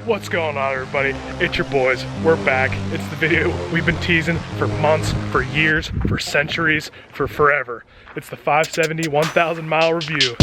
What's going on, everybody? It's your boys. We're back. It's the video we've been teasing for months, for years, for centuries, for forever. It's the 570 1,000 mile review.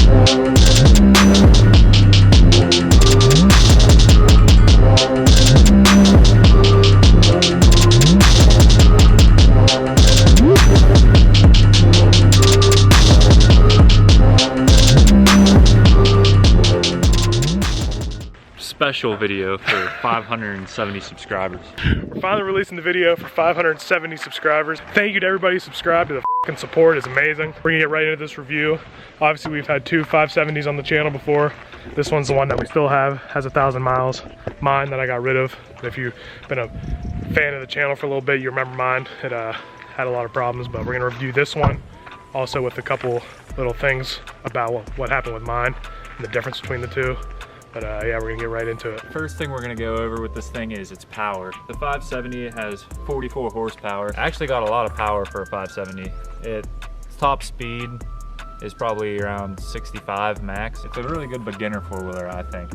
Special video for 570 subscribers. We're finally releasing the video for 570 subscribers. Thank you to everybody who subscribed. The fucking support is amazing. We're gonna get right into this review. Obviously, we've had two 570s on the channel before. This one's the one that we still have, has 1,000 miles. Mine that I got rid of. If you've been a fan of the channel for a little bit, you remember mine. It had a lot of problems, but we're gonna review this one. Also with a couple little things about what happened with mine and the difference between the two. But yeah, we're gonna get right into it. First thing we're gonna go over with this thing is its power. The 570 has 44 horsepower. Actually got a lot of power for a 570. Its top speed is probably around 65 max. It's a really good beginner four-wheeler, I think.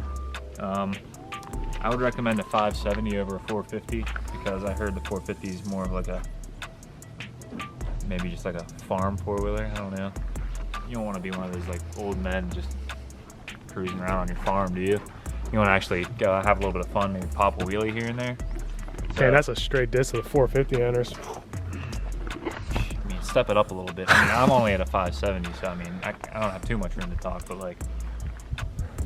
I would recommend a 570 over a 450 because I heard the 450 is more of like a, maybe just like a farm four-wheeler, I don't know. You don't wanna be one of those like old men just cruising around on your farm, do you? You want to actually go have a little bit of fun, maybe pop a wheelie here and there. So, man, that's a straight diss to the 450 owners. I mean, step it up a little bit. I mean, I'm only at a 570, so I mean, I don't have too much room to talk, but like,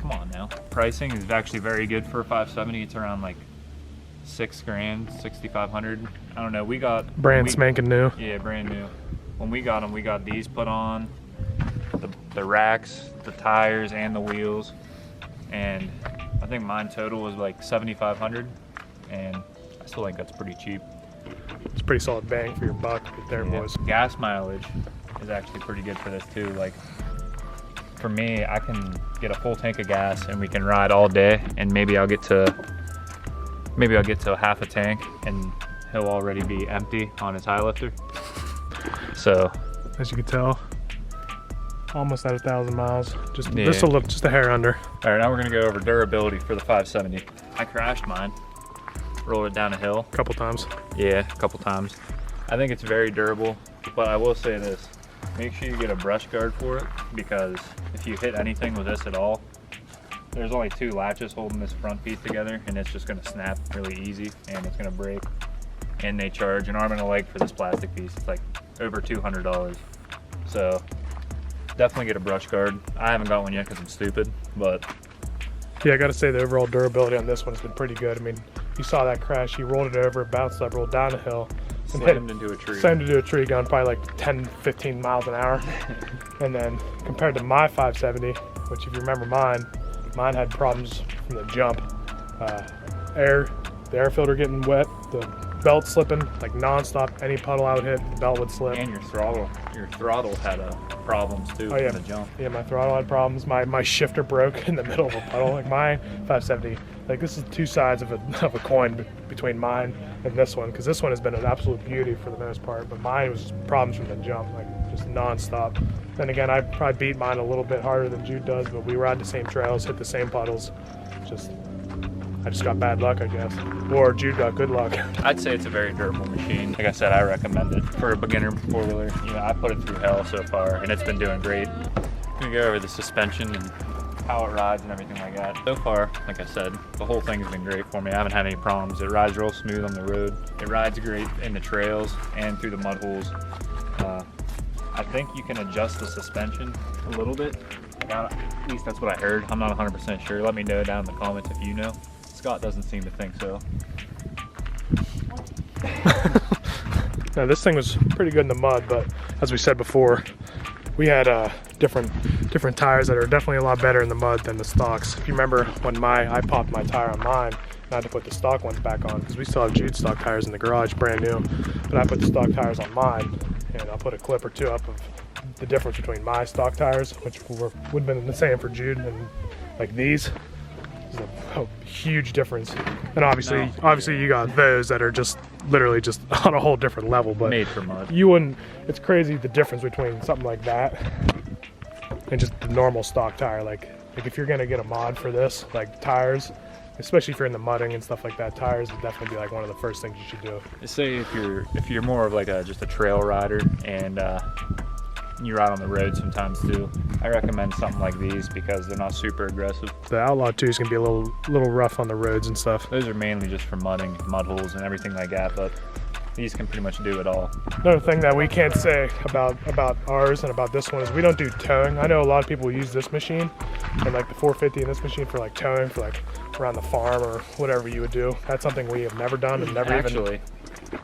come on now. Pricing is actually very good for a 570. It's around like $6 grand, 6,500. I don't know. We got brand spanking new. Yeah, brand new. When we got them, we got these put on. The racks, the tires, and the wheels, and I think mine total was like 7,500, and I still think that's pretty cheap. It's a pretty solid bang for your buck right there, boys. Gas mileage is actually pretty good for this too. Like for me, I can get a full tank of gas and we can ride all day, and maybe I'll get to half a tank and he'll already be empty on his high lifter. So as you can tell, almost at 1,000 miles, just yeah. just a hair under. All right, now we're gonna go over durability for the 570. I crashed mine, rolled it down a hill. A couple times. Yeah, a couple times. I think it's very durable, but I will say this, make sure you get a brush guard for it, because if you hit anything with this at all, there's only two latches holding this front piece together, and it's just gonna snap really easy, and it's gonna break. And they charge an arm and a leg for this plastic piece. It's like over $200. So definitely get a brush guard. I haven't got one yet because I'm stupid, but yeah, I gotta say the overall durability on this one has been pretty good. I mean, you saw that crash, he rolled it over, bounced up, rolled down a hill, and slammed into a tree. Slammed into a tree going probably like 10, 15 miles an hour. And then compared to my 570, which if you remember mine had problems from the jump. The air filter getting wet, the belt slipping like non-stop. Any puddle I would hit, the belt would slip. And your throttle had problems too. Oh yeah, from the jump. Yeah, my throttle had problems. My shifter broke in the middle of a puddle. Like my 570, like this is two sides of a coin between mine and this one, because this one has been an absolute beauty for the most part, but mine was just problems from the jump, like just non-stop. Then again, I probably beat mine a little bit harder than Jude does, but we ride the same trails, hit the same puddles. I just got bad luck, I guess. Or Jude got good luck. I'd say it's a very durable machine. Like I said, I recommend it for a beginner four-wheeler. You know, I put it through hell so far, and it's been doing great. I'm gonna go over the suspension and how it rides and everything like that. So far, like I said, the whole thing's been great for me. I haven't had any problems. It rides real smooth on the road. It rides great in the trails and through the mud holes. I think you can adjust the suspension a little bit. At least that's what I heard. I'm not 100% sure. Let me know down in the comments if you know. Scott doesn't seem to think so. Now this thing was pretty good in the mud, but as we said before, we had different tires that are definitely a lot better in the mud than the stocks. If you remember when I popped my tire on mine, and I had to put the stock ones back on because we still have Jude stock tires in the garage, brand new. But I put the stock tires on mine, and I'll put a clip or two up of the difference between my stock tires, which would have been the same for Jude, and like these. There's a huge difference, and obviously you got those that are just literally just on a whole different level. But made for mud. You wouldn't. It's crazy the difference between something like that and just the normal stock tire. Like if you're gonna get a mod for this, like tires, especially if you're in the mudding and stuff like that, tires would definitely be like one of the first things you should do. Say if you're more of like just a trail rider and you ride on the road sometimes too, I recommend something like these because they're not super aggressive. The Outlaw 2s can be a little rough on the roads and stuff. Those are mainly just for mudding, mud holes and everything like that, but these can pretty much do it all. Another thing that we can't say about ours and about this one is we don't do towing. I know a lot of people use this machine and like the 450 and this machine for like towing for like around the farm or whatever you would do. That's something we have never done and never Actually,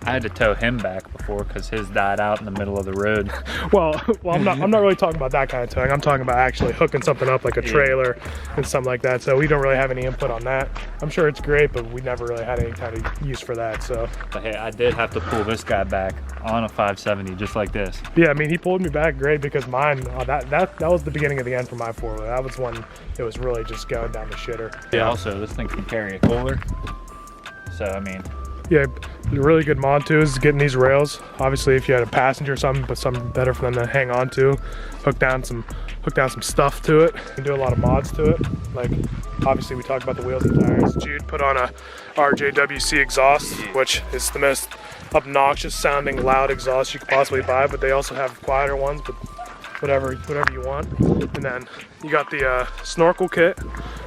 I had to tow him back before because his died out in the middle of the road. Well, I'm not really talking about that kind of towing. I'm talking about actually hooking something up like a trailer and something like that. So we don't really have any input on that. I'm sure it's great, but we never really had any kind of use for that. So, but hey, I did have to pull this guy back on a 570 just like this. Yeah, I mean, he pulled me back great because mine that was the beginning of the end for my four-wheeler. That was when it was really just going down the shitter. Yeah. Also, this thing can carry a cooler. So I mean. Yeah, the really good mod too is getting these rails. Obviously, if you had a passenger or something, but something better for them to hang on to, hook down some stuff to it, and do a lot of mods to it. Like, obviously, we talked about the wheels and tires. Jude put on a RJWC exhaust, which is the most obnoxious sounding loud exhaust you could possibly buy, but they also have quieter ones, but whatever you want. And then you got the snorkel kit,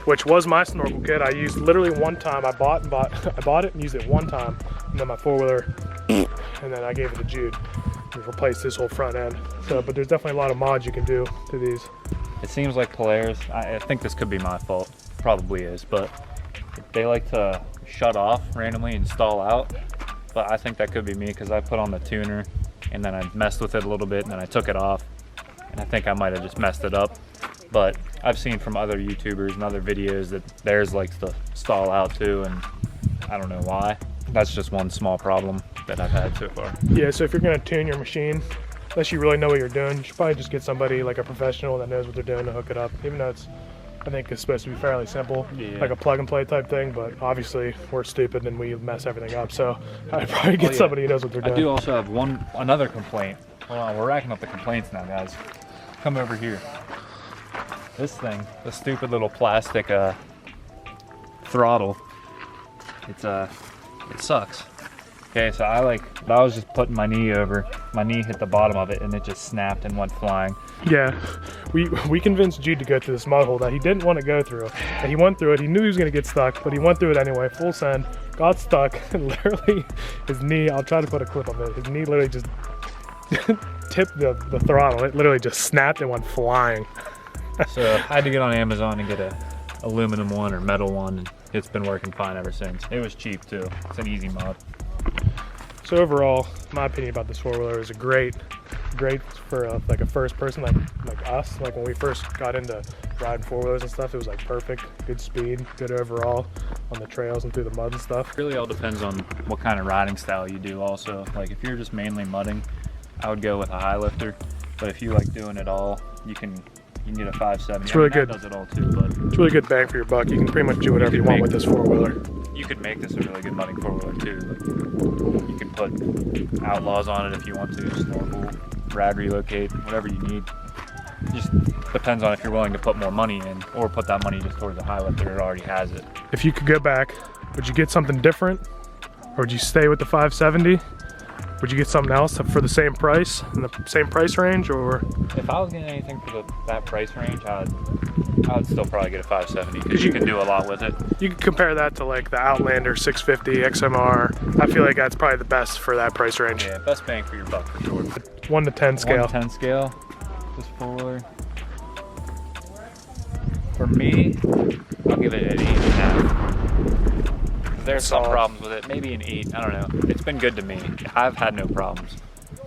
which was my snorkel kit. I used literally one time. I bought it and used it one time, and then my four-wheeler, and then I gave it to Jude and replaced this whole front end. So, but there's definitely a lot of mods you can do to these. It seems like Polaris, I think this could be my fault, probably is, but they like to shut off randomly and stall out. But I think that could be me because I put on the tuner and then I messed with it a little bit and then I took it off. And I think I might have just messed it up. But I've seen from other YouTubers and other videos that theirs likes to stall out too, and I don't know why. That's just one small problem that I've had so far. Yeah, so if you're gonna tune your machine, unless you really know what you're doing, you should probably just get somebody like a professional that knows what they're doing to hook it up. Even though I think it's supposed to be fairly simple, like a plug and play type thing, but obviously we're stupid and we mess everything up. So I'd probably get somebody who knows what they're doing. I do also have another complaint. Hold on, we're racking up the complaints now, guys. Come over here. This thing, the stupid little plastic throttle, it sucks. Okay, so I was just putting my knee over, my knee hit the bottom of it and it just snapped and went flying. Yeah, we convinced Jude to go through this mud hole that he didn't want to go through. And he went through it, he knew he was gonna get stuck, but he went through it anyway, full send, got stuck, and literally his knee, I'll try to put a clip of it, his knee literally just tipped the throttle. It literally just snapped and went flying. So I had to get on Amazon and get a aluminum one or metal one, and it's been working fine ever since. It was cheap too. It's an easy mod. So overall, my opinion about this four-wheeler is great for like a first person like us. Like when we first got into riding four-wheelers and stuff, it was like perfect, good speed, good overall on the trails and through the mud and stuff. It really all depends on what kind of riding style you do also. Like if you're just mainly mudding, I would go with a high lifter. But if you like doing it all, you can get a 570. It's really good. That does it all too, but it's really good bang for your buck. You can pretty much do whatever you want with this four-wheeler. You could make this a really good mudding four-wheeler too. Like you can put Outlaws on it if you want to, snorkel, rad relocate, whatever you need. It just depends on if you're willing to put more money in or put that money just towards the high lifter that already has it. If you could go back, would you get something different? Or would you stay with the 570? Would you get something else for the same price, in the same price range, or? If I was getting anything for that price range, I would still probably get a 570 because you can do a lot with it. You can compare that to like the Outlander 650 XMR. I feel like that's probably the best for that price range. Yeah, best bang for your buck for sure. 1 to 10 scale. 1 to 10 scale, this four-wheeler. For me, I'll give it an 8.5. There's some problems with it, maybe an 8, I don't know. It's been good to me. I've had no problems,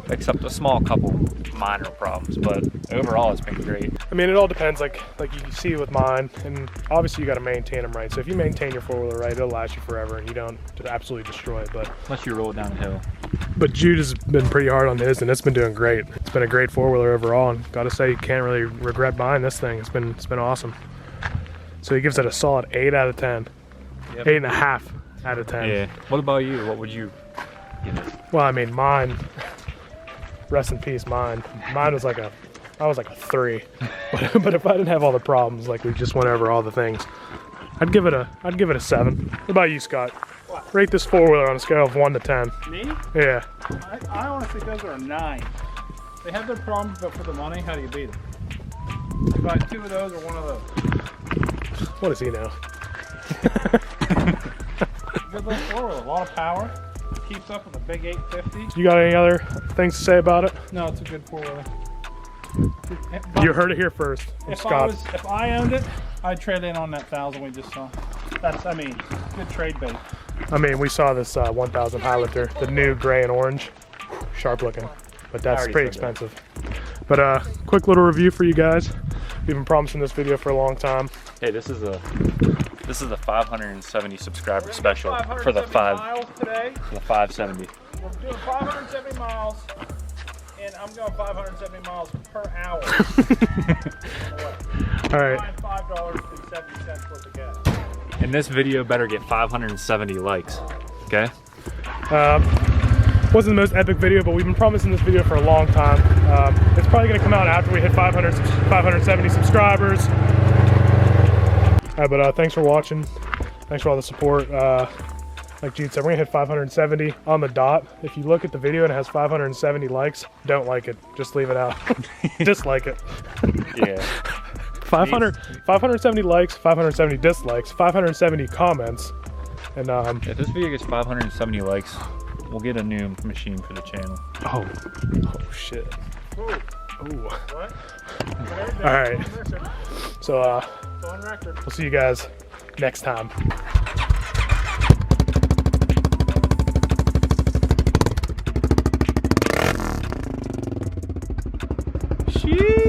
except a small couple minor problems, but overall it's been great. I mean, it all depends, like you see with mine, and obviously you got to maintain them right. So if you maintain your four-wheeler right, it'll last you forever, and you don't absolutely destroy it. But unless you roll it down a hill. But Jude has been pretty hard on his, and it's been doing great. It's been a great four-wheeler overall, and got to say, you can't really regret buying this thing. It's been awesome. So he gives it a solid 8 out of 10, yep. 8.5 out of 10. Yeah. What about you? What would you give it? Well, I mean, mine, rest in peace, mine was like I was like a 3. But if I didn't have all the problems, like we just went over all the things, I'd give it a 7. What about you, Scott? What? Rate this 4-wheeler on a scale of 1 to 10. Me? Yeah. I honestly those are a 9. They have their problems, but for the money, how do you beat them? You buy 2 of those or 1 of those. What does he know? Good little 4-wheeler, a lot of power. Keeps up with a big 850. You got any other things to say about it? No, it's a good 4-wheeler. You heard it here first from Scott. If I owned it, I'd trade in on that 1,000 we just saw. I mean, good trade bait. I mean, we saw this 1000 Highlander, the new gray and orange, sharp looking, but that's pretty expensive. But quick little review for you guys. We've been promising this video for a long time. Hey, this is the 570 subscriber special for the 570. We're doing 570 miles, and I'm going 570 miles per hour. All right. $5.70 worth of gas. And this video better get 570 likes, okay? Wasn't the most epic video, but we've been promising this video for a long time. It's probably gonna come out after we hit 570 subscribers. But thanks for watching. Thanks for all the support. Like Jude said, we're gonna hit 570 on the dot. If you look at the video and it has 570 likes, don't like it. Just leave it out. Dislike it. Yeah. 570 likes, 570 dislikes, 570 comments, and If this video gets 570 likes, we'll get a new machine for the channel. oh shit. Ooh. What? All right. So On record. we'll see you guys next time. Sheesh.